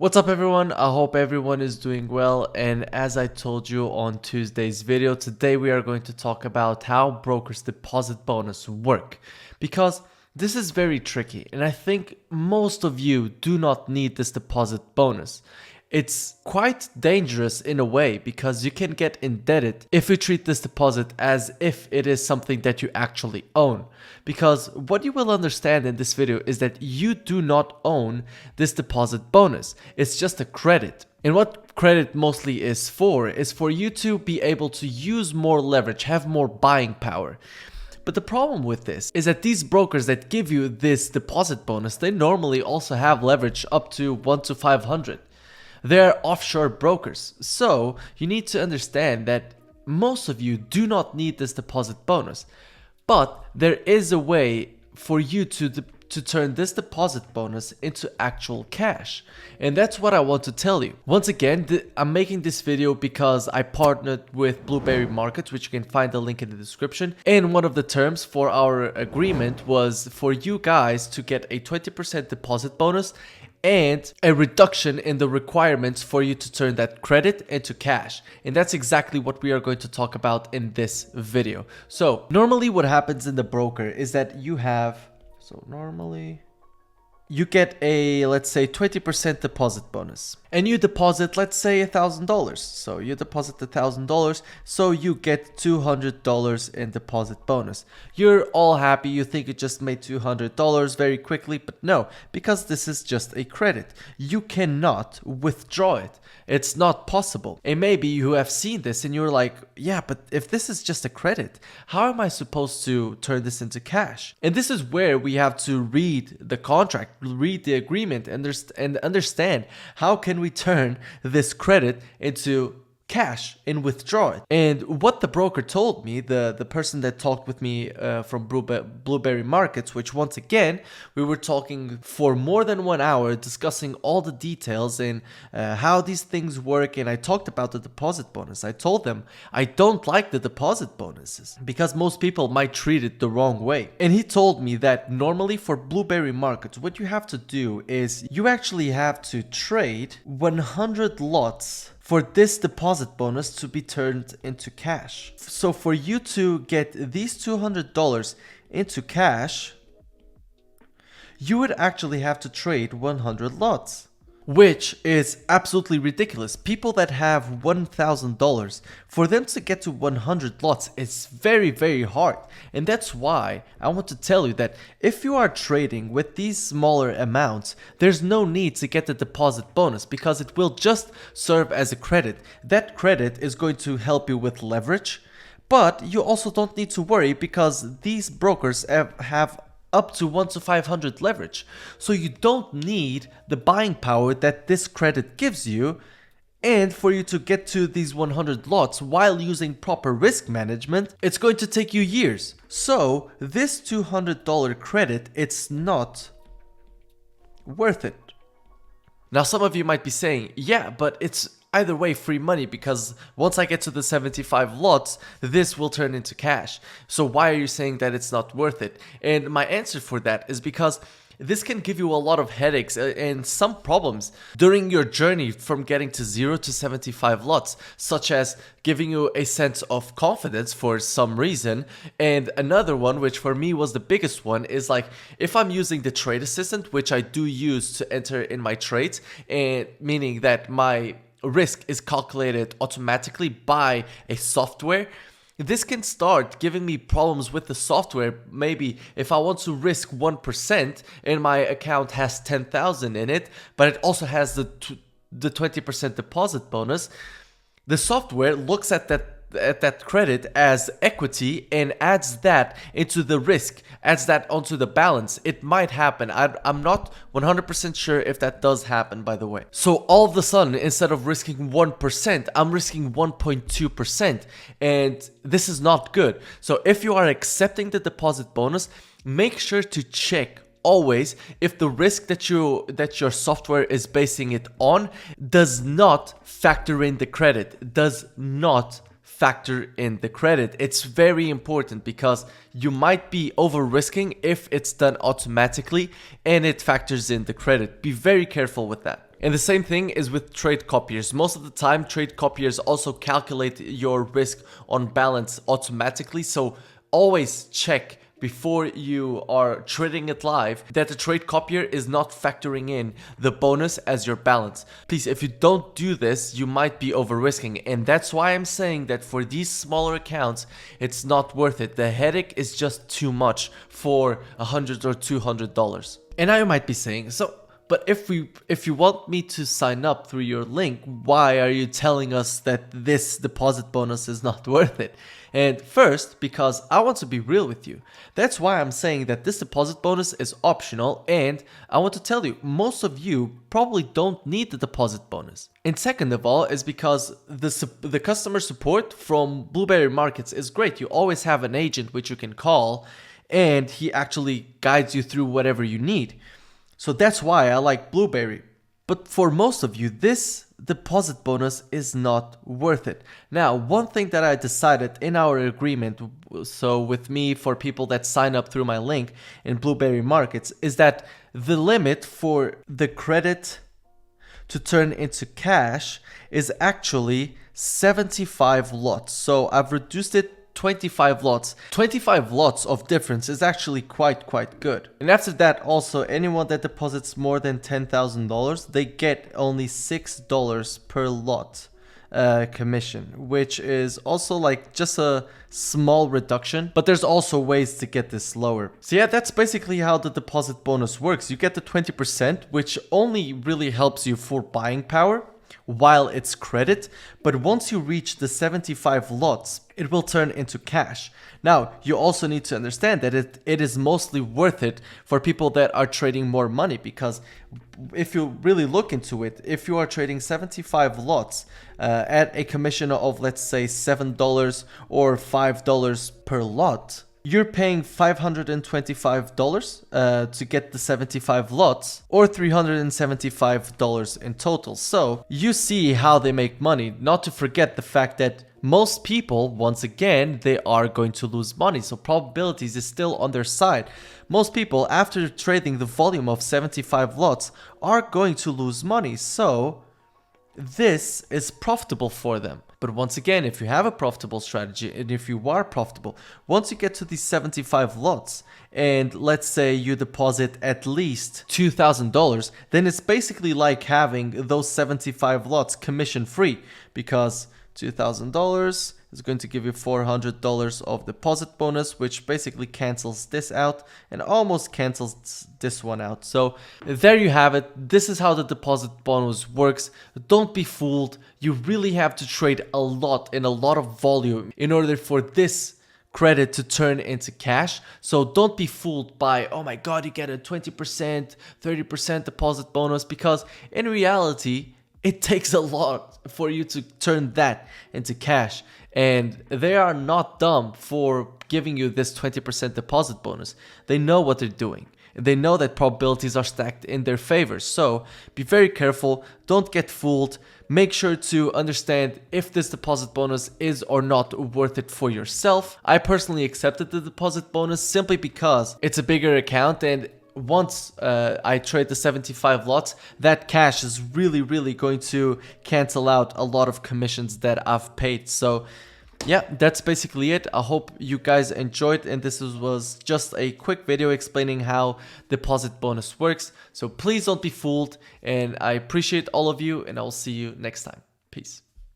What's up everyone? I hope everyone is doing well, and as I told you on Tuesday's video, today we are going to talk about how brokers deposit bonus work, because this is very tricky and I think most of you do not need this deposit bonus. It's quite dangerous in a way because you can get indebted if you treat this deposit as if it is something that you actually own. Because what you will understand in this video is that you do not own this deposit bonus. It's just a credit. And what credit mostly is for you to be able to use more leverage, have more buying power. But the problem with this is that these brokers that give you this deposit bonus, they normally also have leverage up to 1 to 500. They're offshore brokers, so you need to understand that most of you do not need this deposit bonus, but there is a way for you to turn this deposit bonus into actual cash, and that's what I want to tell you. Once again, I'm making this video because I partnered with Blueberry Markets, which you can find the link in the description, and one of the terms for our agreement was for you guys to get a 20% deposit bonus and a reduction in the requirements for you to turn that credit into cash. And that's exactly what we are going to talk about in this video. So normally what happens in the broker is that you get a, let's say, 20% deposit bonus, and you deposit, let's say, $1,000. So you deposit $1,000, so you get $200 in deposit bonus. You're all happy, you think you just made $200 very quickly, but no, because this is just a credit. You cannot withdraw it. It's not possible. And maybe you have seen this and you're like, yeah, but if this is just a credit, how am I supposed to turn this into cash? And this is where we have to read the contract, read the agreement, and understand how can we turn this credit into cash and withdraw it. And what the broker told me, the person that talked with me from Blueberry Markets, which once again we were talking for more than 1 hour discussing all the details and how these things work, and I talked about the deposit bonus. I told them I don't like the deposit bonuses because most people might treat it the wrong way. And he told me that normally for Blueberry Markets, what you have to do is you actually have to trade 100 lots for this deposit bonus to be turned into cash. So for you to get these $200 into cash, you would actually have to trade 100 lots, which is absolutely ridiculous. People that have $1,000, for them to get to 100 lots, it's very, very hard. And that's why I want to tell you that if you are trading with these smaller amounts, there's no need to get the deposit bonus because it will just serve as a credit. That credit is going to help you with leverage, but you also don't need to worry because these brokers have up to 1 to 500 leverage. So you don't need the buying power that this credit gives you. And for you to get to these 100 lots while using proper risk management, it's going to take you years. So this $200 credit, it's not worth it. Now some of you might be saying, yeah, but it's either way free money because once I get to the 75 lots, this will turn into cash. So why are you saying that it's not worth it? And my answer for that is because this can give you a lot of headaches and some problems during your journey from getting to 0 to 75 lots, such as giving you a sense of confidence for some reason. And another one, which for me was the biggest one, is like if I'm using the trade assistant, which I do use to enter in my trades, and meaning that my risk is calculated automatically by a software. This can start giving me problems with the software. Maybe if I want to risk 1% and my account has 10,000 in it, but it also has the 20% deposit bonus, the software looks at that credit as equity and adds that into the risk, adds that onto the balance. It might happen. I'm not 100% sure if that does happen, by the way. So all of a sudden, instead of risking 1%, I'm risking 1.2%, and this is not good. So if you are accepting the deposit bonus, make sure to check always if the risk that your software is basing it on does not factor in the credit, does not factor in the credit. It's very important because you might be over risking if it's done automatically and it factors in the credit. Be very careful with that. And the same thing is with trade copiers. Most of the time, trade copiers also calculate your risk on balance automatically. So always check before you are trading it live that the trade copier is not factoring in the bonus as your balance. Please, if you don't do this, you might be over risking, and that's why I'm saying that for these smaller accounts it's not worth it. The headache is just too much for $100 or $200. And now you might be saying, so but if you want me to sign up through your link, why are you telling us that this deposit bonus is not worth it? And first, because I want to be real with you. That's why I'm saying that this deposit bonus is optional, and I want to tell you, most of you probably don't need the deposit bonus. And second of all is because the customer support from Blueberry Markets is great. You always have an agent which you can call, and he actually guides you through whatever you need. So that's why I like Blueberry. But for most of you, this deposit bonus is not worth it. Now, one thing that I decided in our agreement, so with me for people that sign up through my link in Blueberry Markets, is that the limit for the credit to turn into cash is actually 75 lots. So I've reduced it 25 lots. 25 lots of difference is actually quite good. And after that, also anyone that deposits more than $10,000, they get only $6 per lot commission, which is also like just a small reduction, but there's also ways to get this lower. So yeah, that's basically how the deposit bonus works. You get the 20%, which only really helps you for buying power while it's credit, but once you reach the 75 lots, it will turn into cash. Now, you also need to understand that it is mostly worth it for people that are trading more money, because if you really look into it, if you are trading 75 lots at a commission of, let's say, $7 or $5 per lot, you're paying $525 to get the 75 lots, or $375 in total. So you see how they make money. Not to forget the fact that most people, once again, they are going to lose money. So probabilities is still on their side. Most people, after trading the volume of 75 lots, are going to lose money. So this is profitable for them. But once again, if you have a profitable strategy, and if you are profitable, once you get to these 75 lots, and let's say you deposit at least $2,000, then it's basically like having those 75 lots commission free, because $2,000 is going to give you $400 of deposit bonus, which basically cancels this out and almost cancels this one out. So there you have it. This is how the deposit bonus works. Don't be fooled. You really have to trade a lot in a lot of volume in order for this credit to turn into cash. So don't be fooled by, oh my god, you get a 20%, 30% deposit bonus, because in reality, it takes a lot for you to turn that into cash. And they are not dumb for giving you this 20% deposit bonus. They know what they're doing. They know that probabilities are stacked in their favor. So be very careful. Don't get fooled. Make sure to understand if this deposit bonus is or not worth it for yourself. I personally accepted the deposit bonus simply because it's a bigger account, and once I trade the 75 lots, that cash is really going to cancel out a lot of commissions that I've paid. So yeah, that's basically it. I hope you guys enjoyed, and this was just a quick video explaining how deposit bonus works. So please don't be fooled, and I appreciate all of you, and I'll see you next time. Peace.